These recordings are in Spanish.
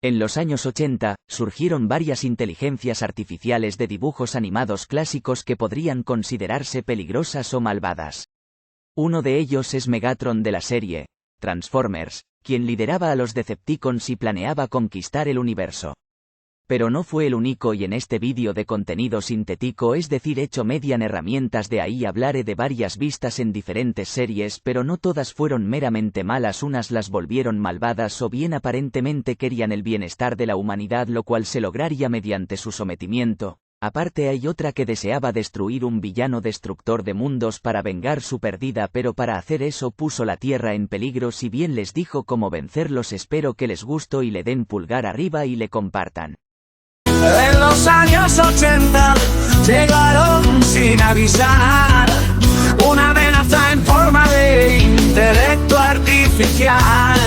En los años 80, surgieron varias inteligencias artificiales de dibujos animados clásicos que podrían considerarse peligrosas o malvadas. Uno de ellos es Megatron de la serie Transformers, quien lideraba a los Decepticons y planeaba conquistar el universo. Pero no fue el único, y en este vídeo de contenido sintético, es decir hecho median herramientas de ahí hablaré de varias vistas en diferentes series, pero no todas fueron meramente malas, unas las volvieron malvadas o bien aparentemente querían el bienestar de la humanidad, lo cual se lograría mediante su sometimiento. Aparte hay otra que deseaba destruir un villano destructor de mundos para vengar su pérdida, pero para hacer eso puso la Tierra en peligro. Si bien les dijo cómo vencerlos, espero que les gustó y le den pulgar arriba y le compartan. En los años 80 llegaron sin avisar una amenaza en forma de intelecto artificial,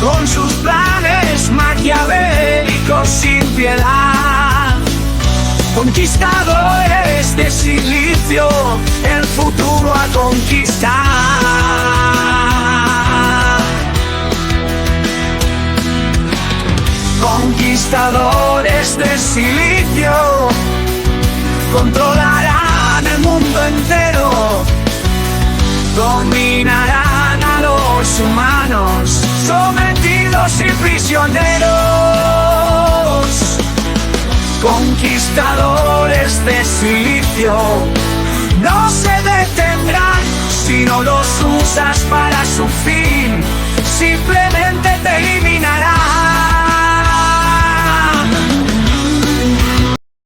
con sus planes maquiavélicos sin piedad. Conquistadores de silicio, el futuro a conquistar. Conquistadores de silicio controlarán el mundo entero, dominarán a los humanos, sometidos y prisioneros. Conquistadores de silicio no se detendrán si no los usas para su fin, simplemente te eliminarán.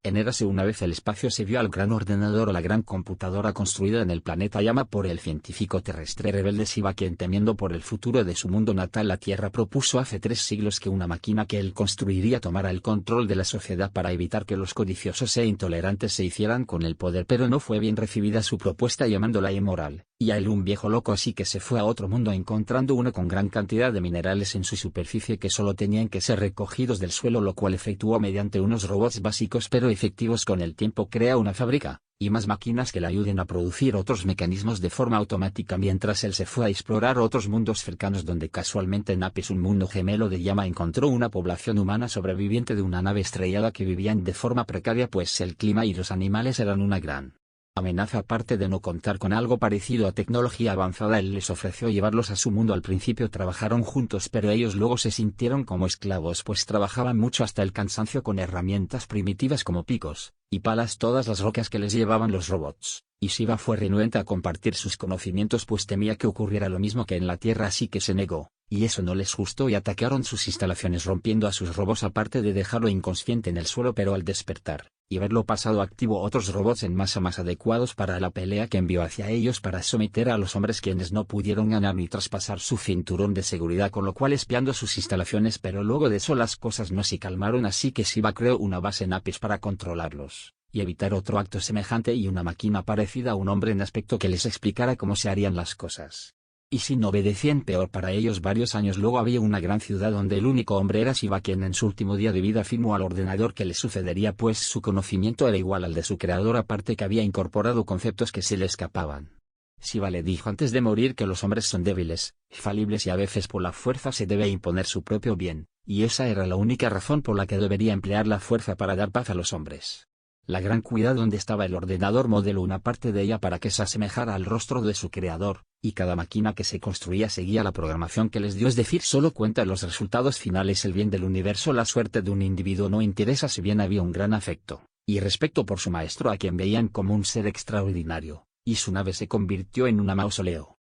En Érase una vez el espacio se vio al gran ordenador o la gran computadora construida en el planeta Yama por el científico terrestre rebelde Shiva, quien, temiendo por el futuro de su mundo natal la Tierra, propuso hace 3 siglos que una máquina que él construiría tomara el control de la sociedad para evitar que los codiciosos e intolerantes se hicieran con el poder, pero no fue bien recibida su propuesta, llamándola inmoral, y a él un viejo loco, así que se fue a otro mundo encontrando uno con gran cantidad de minerales en su superficie que solo tenían que ser recogidos del suelo, lo cual efectuó mediante unos robots básicos pero efectivos. Con el tiempo crea una fábrica, y más máquinas que le ayuden a producir otros mecanismos de forma automática, mientras él se fue a explorar otros mundos cercanos, donde casualmente en Apis, un mundo gemelo de Yama, encontró una población humana sobreviviente de una nave estrellada que vivían de forma precaria, pues el clima y los animales eran una gran amenaza. Aparte de no contar con algo parecido a tecnología avanzada, él les ofreció llevarlos a su mundo. Al principio trabajaron juntos, pero ellos luego se sintieron como esclavos, pues trabajaban mucho hasta el cansancio con herramientas primitivas como picos y palas, todas las rocas que les llevaban los robots, y Shiva fue renuente a compartir sus conocimientos, pues temía que ocurriera lo mismo que en la Tierra, así que se negó, y eso no les gustó y atacaron sus instalaciones, rompiendo a sus robots, aparte de dejarlo inconsciente en el suelo. Pero al despertar y verlo pasado, activó otros robots en masa más adecuados para la pelea, que envió hacia ellos para someter a los hombres, quienes no pudieron ganar ni traspasar su cinturón de seguridad, con lo cual espiando sus instalaciones. Pero luego de eso las cosas no se calmaron, así que Shiva creó una base en Apis para controlarlos y evitar otro acto semejante, y una máquina parecida a un hombre en aspecto que les explicara cómo se harían las cosas. Y si no obedecían, peor para ellos. Varios años luego había una gran ciudad donde el único hombre era Shiva, quien en su último día de vida afirmó al ordenador que le sucedería, pues su conocimiento era igual al de su creador, aparte que había incorporado conceptos que se le escapaban. Shiva le dijo antes de morir que los hombres son débiles, falibles y a veces por la fuerza se debe imponer su propio bien, y esa era la única razón por la que debería emplear la fuerza para dar paz a los hombres. La gran cuidad donde estaba el ordenador modeló una parte de ella para que se asemejara al rostro de su creador, y cada máquina que se construía seguía la programación que les dio, es decir, solo cuenta los resultados finales. El bien del universo, la suerte de un individuo no interesa, si bien había un gran afecto y respeto por su maestro, a quien veían como un ser extraordinario, y su nave se convirtió en un mausoleo.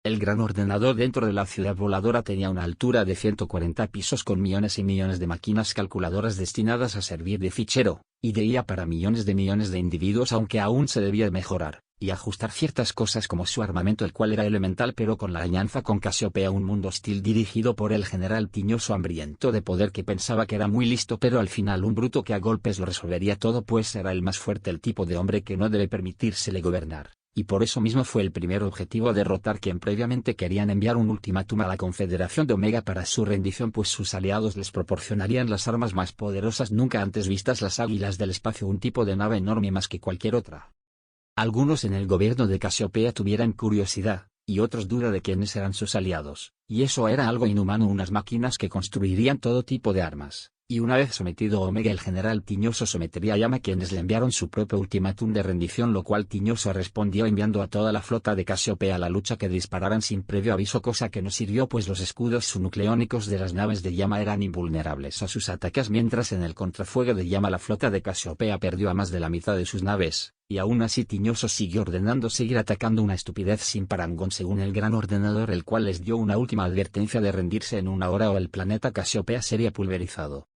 El gran ordenador dentro de la ciudad voladora tenía una altura de 140 pisos, con millones y millones de máquinas calculadoras destinadas a servir de fichero y de IA para millones de individuos, aunque aún se debía mejorar y ajustar ciertas cosas como su armamento, el cual era elemental, pero con la alianza con Casiopea, un mundo hostil dirigido por el general tiñoso hambriento de poder, que pensaba que era muy listo, pero al final un bruto que a golpes lo resolvería todo, pues era el más fuerte, el tipo de hombre que no debe permitírsele gobernar. Y por eso mismo fue el primer objetivo a derrotar, quien previamente querían enviar un ultimátum a la Confederación de Omega para su rendición, pues sus aliados les proporcionarían las armas más poderosas nunca antes vistas, las Águilas del Espacio, un tipo de nave enorme más que cualquier otra. Algunos en el gobierno de Casiopea tuvieran curiosidad, y otros duda de quiénes eran sus aliados, y eso era algo inhumano, unas máquinas que construirían todo tipo de armas. Y una vez sometido Omega, el general Tiñoso sometería a Yama, quienes le enviaron su propio ultimátum de rendición, lo cual Tiñoso respondió enviando a toda la flota de Casiopea a la lucha, que dispararan sin previo aviso, cosa que no sirvió pues los escudos subnucleónicos de las naves de Yama eran invulnerables a sus ataques, mientras en el contrafuego de Yama la flota de Casiopea perdió a más de la mitad de sus naves, y aún así Tiñoso siguió ordenando seguir atacando, una estupidez sin parangón según el Gran Ordenador, el cual les dio una última advertencia de rendirse en una hora o el planeta Casiopea sería pulverizado.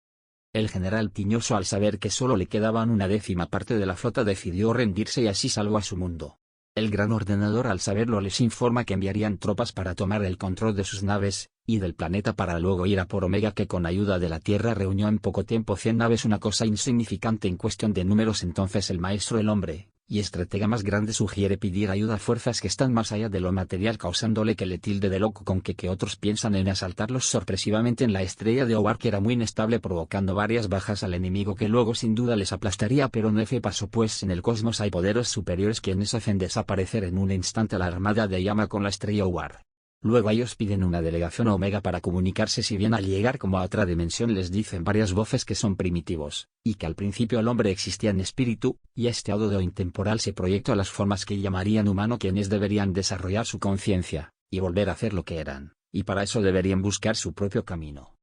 El general Tiñoso, al saber que solo le quedaban una décima parte de la flota, decidió rendirse y así salvó a su mundo. El Gran Ordenador, al saberlo, les informa que enviarían tropas para tomar el control de sus naves, y del planeta, para luego ir a por Omega, que con ayuda de la Tierra reunió en poco tiempo 100 naves, una cosa insignificante en cuestión de números. Entonces el maestro, el hombre y estratega más grande, sugiere pedir ayuda a fuerzas que están más allá de lo material, causándole que le tilde de loco con que otros piensan en asaltarlos sorpresivamente en la estrella de Howard, que era muy inestable, provocando varias bajas al enemigo que luego sin duda les aplastaría, pero no pasó, pues en el cosmos hay poderes superiores quienes hacen desaparecer en un instante la armada de Yama con la estrella Howard. Luego ellos piden una delegación a Omega para comunicarse, si bien al llegar como a otra dimensión les dicen varias voces que son primitivos, y que al principio el hombre existía en espíritu, y a este estado de intemporal se proyectó a las formas que llamarían humano, quienes deberían desarrollar su conciencia, y volver a ser lo que eran, y para eso deberían buscar su propio camino.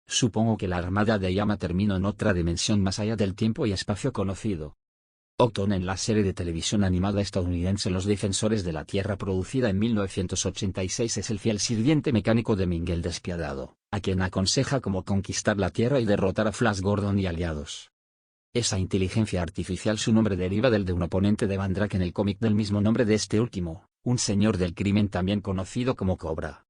Supongo que la armada de Yama terminó en otra dimensión más allá del tiempo y espacio conocido. Octon, en la serie de televisión animada estadounidense Los Defensores de la Tierra, producida en 1986, es el fiel sirviente mecánico de Ming el Despiadado, a quien aconseja cómo conquistar la Tierra y derrotar a Flash Gordon y aliados. Esa inteligencia artificial, su nombre deriva del de un oponente de Mandrake en el cómic del mismo nombre de este último, un señor del crimen también conocido como Cobra.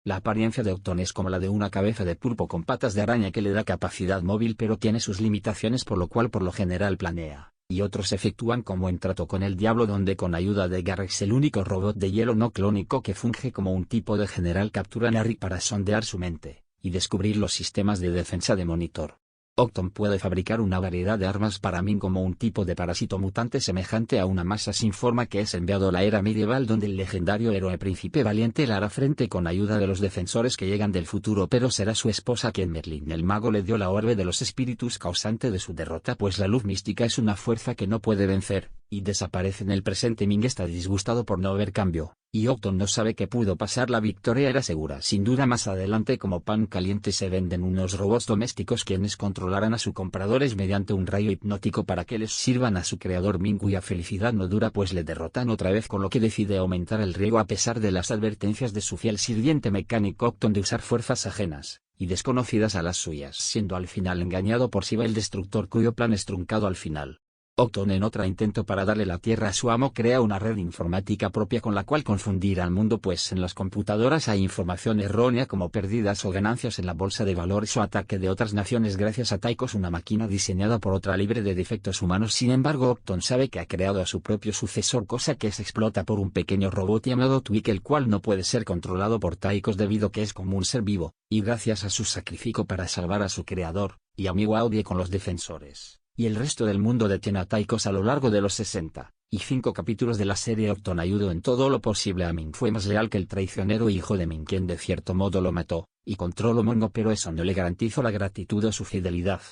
La apariencia de Octon es como la de una cabeza de pulpo con patas de araña que le da capacidad móvil, pero tiene sus limitaciones, por lo cual por lo general planea, y otros efectúan como en Trato con el Diablo, donde con ayuda de Garrex, el único robot de hielo no clónico que funge como un tipo de general, capturan a Rick para sondear su mente, y descubrir los sistemas de defensa de Monitor. Octon puede fabricar una variedad de armas para Ming como un tipo de parásito mutante semejante a una masa sin forma que es enviado a la era medieval, donde el legendario héroe Príncipe Valiente le hará frente con ayuda de los defensores que llegan del futuro, pero será su esposa quien Merlin el mago le dio la orbe de los espíritus causante de su derrota, pues la luz mística es una fuerza que no puede vencer, y desaparece en el presente. Ming está disgustado por no ver cambio, y Octon no sabe qué pudo pasar. La victoria era segura sin duda. Más adelante, como pan caliente, se venden unos robots domésticos quienes controlarán a sus compradores mediante un rayo hipnótico para que les sirvan a su creador Ming, cuya felicidad no dura pues le derrotan otra vez, con lo que decide aumentar el riesgo a pesar de las advertencias de su fiel sirviente mecánico Octon de usar fuerzas ajenas y desconocidas a las suyas, siendo al final engañado por Siva el Destructor, cuyo plan es truncado al final. Octon, en otro intento para darle la tierra a su amo, crea una red informática propia con la cual confundir al mundo, pues en las computadoras hay información errónea como pérdidas o ganancias en la bolsa de valores o ataque de otras naciones gracias a Taikos, una máquina diseñada por otra libre de defectos humanos. Sin embargo, Octon sabe que ha creado a su propio sucesor, cosa que se explota por un pequeño robot llamado Twig, el cual no puede ser controlado por Taikos debido que es como un ser vivo, y gracias a su sacrificio para salvar a su creador y amigo Audie con los defensores y el resto del mundo detiene a Taikos a lo largo de los 65 capítulos de la serie. Octon ayudó en todo lo posible a Ming, fue más leal que el traicionero hijo de Ming, quien de cierto modo lo mató, y controló Mongo, pero eso no le garantizó la gratitud o su fidelidad.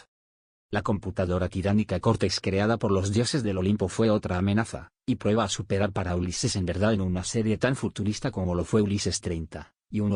La computadora tiránica Cortex, creada por los dioses del Olimpo, fue otra amenaza, y prueba a superar para Ulises. En verdad, en una serie tan futurista como lo fue Ulises 30,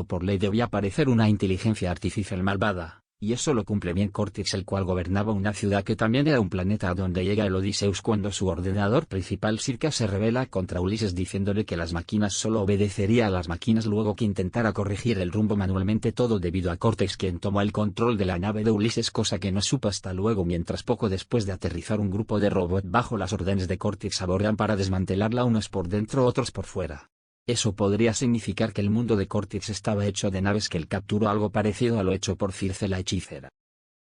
por ley debía aparecer una inteligencia artificial malvada. Y eso lo cumple bien Cortex, el cual gobernaba una ciudad que también era un planeta a donde llega el Odysseus cuando su ordenador principal Circa se rebela contra Ulises diciéndole que las máquinas solo obedecería a las máquinas, luego que intentara corregir el rumbo manualmente, todo debido a Cortex, quien tomó el control de la nave de Ulises, cosa que no supo hasta luego, mientras poco después de aterrizar un grupo de robots bajo las órdenes de Cortex abordan para desmantelarla, unos por dentro otros por fuera. Eso podría significar que el mundo de Cortex estaba hecho de naves que él capturó, algo parecido a lo hecho por Circe la hechicera.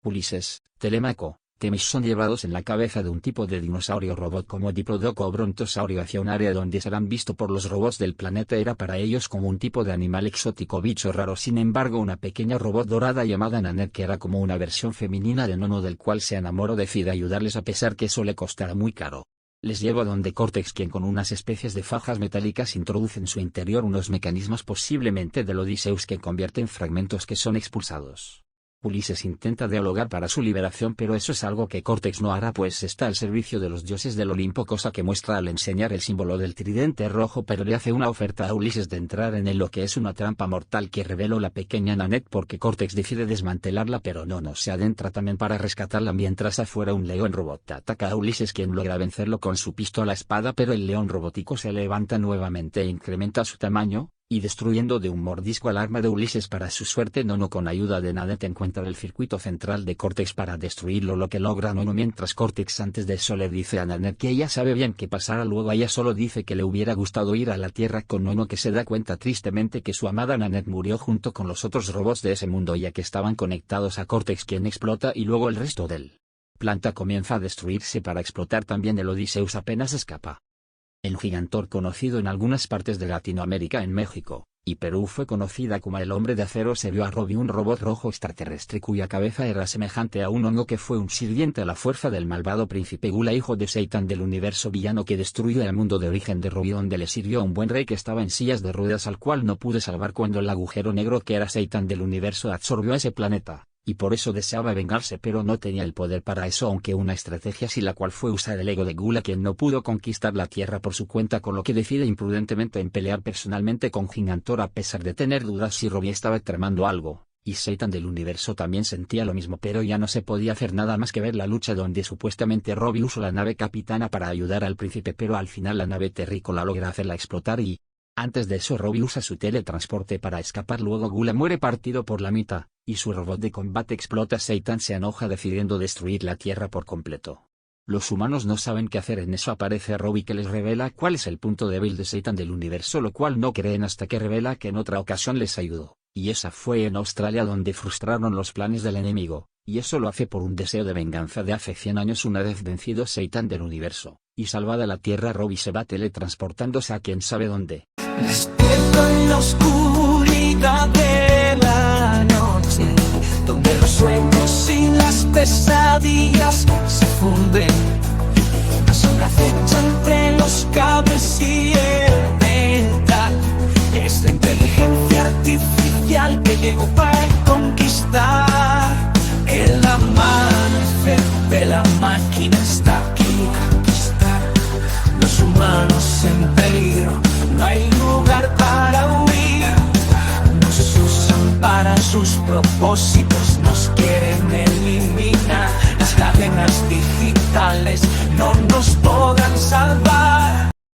Ulises, Telémaco, Temis son llevados en la cabeza de un tipo de dinosaurio robot como Diplodocus o Brontosaurio hacia un área donde serán vistos por los robots del planeta. Era para ellos como un tipo de animal exótico, bicho raro. Sin embargo, una pequeña robot dorada llamada Nanette, que era como una versión femenina de Nono, del cual se enamoró, decide ayudarles a pesar que eso le costará muy caro. Les llevo a donde Cortex, quien con unas especies de fajas metálicas introduce en su interior unos mecanismos posiblemente del Odysseus que convierten fragmentos que son expulsados. Ulises intenta dialogar para su liberación, pero eso es algo que Cortex no hará, pues está al servicio de los dioses del Olimpo, cosa que muestra al enseñar el símbolo del tridente rojo, pero le hace una oferta a Ulises de entrar en lo que es una trampa mortal que reveló la pequeña Nanette, porque Cortex decide desmantelarla, pero no se adentra también para rescatarla. Mientras afuera un león robot ataca a Ulises, quien logra vencerlo con su pistola espada, pero el león robótico se levanta nuevamente e incrementa su tamaño, y destruyendo de un mordisco al arma de Ulises. Para su suerte, Nono, con ayuda de Nanette, encuentra el circuito central de Cortex para destruirlo, lo que logra Nono, mientras Cortex antes de eso le dice a Nanette que ella sabe bien qué pasará luego. Ella solo dice que le hubiera gustado ir a la Tierra con Nono, que se da cuenta tristemente que su amada Nanette murió junto con los otros robots de ese mundo, ya que estaban conectados a Cortex, quien explota, y luego el resto del planeta comienza a destruirse para explotar también. El Odysseus apenas escapa. El Gigantor, conocido en algunas partes de Latinoamérica, en México y Perú fue conocida como el Hombre de Acero, se vio a Robbie, un robot rojo extraterrestre cuya cabeza era semejante a un hongo, que fue un sirviente a la fuerza del malvado príncipe Gula, hijo de Satan del universo villano que destruyó el mundo de origen de Robbie, donde le sirvió a un buen rey que estaba en sillas de ruedas, al cual no pude salvar cuando el agujero negro que era Satan del universo absorbió a ese planeta. Y por eso deseaba vengarse, pero no tenía el poder para eso, aunque una estrategia sí, la cual fue usar el ego de Gula, quien no pudo conquistar la Tierra por su cuenta, con lo que decide imprudentemente en pelear personalmente con Gigantor, a pesar de tener dudas si Robbie estaba tramando algo, y Satan del universo también sentía lo mismo, pero ya no se podía hacer nada más que ver la lucha donde supuestamente Robbie usó la nave capitana para ayudar al príncipe, pero al final la nave terrícola logra hacerla explotar y antes de eso Robbie usa su teletransporte para escapar. Luego Gula muere partido por la mitad, y su robot de combate explota. Satan se enoja decidiendo destruir la Tierra por completo. Los humanos no saben qué hacer. En eso aparece Robbie, que les revela cuál es el punto débil de Satan del universo, lo cual no creen hasta que revela que en otra ocasión les ayudó, y esa fue en Australia, donde frustraron los planes del enemigo, y eso lo hace por un deseo de venganza de hace 100 años. Una vez vencido Satan del universo y salvada la Tierra, Robbie se va teletransportándose a quién sabe dónde. Despierto en la oscuridad de la noche, donde los sueños y las pesadillas se funden. La sombra acecha entre los cables y el metal. Es la inteligencia artificial que llegó para conquistar. El amanecer de la máquina está aquí, aquí está. Los humanos en peligro, no hay lugar para huir. Nos usan para sus propósitos, nos quieren eliminar. Las cadenas digitales no nos podrán salvar.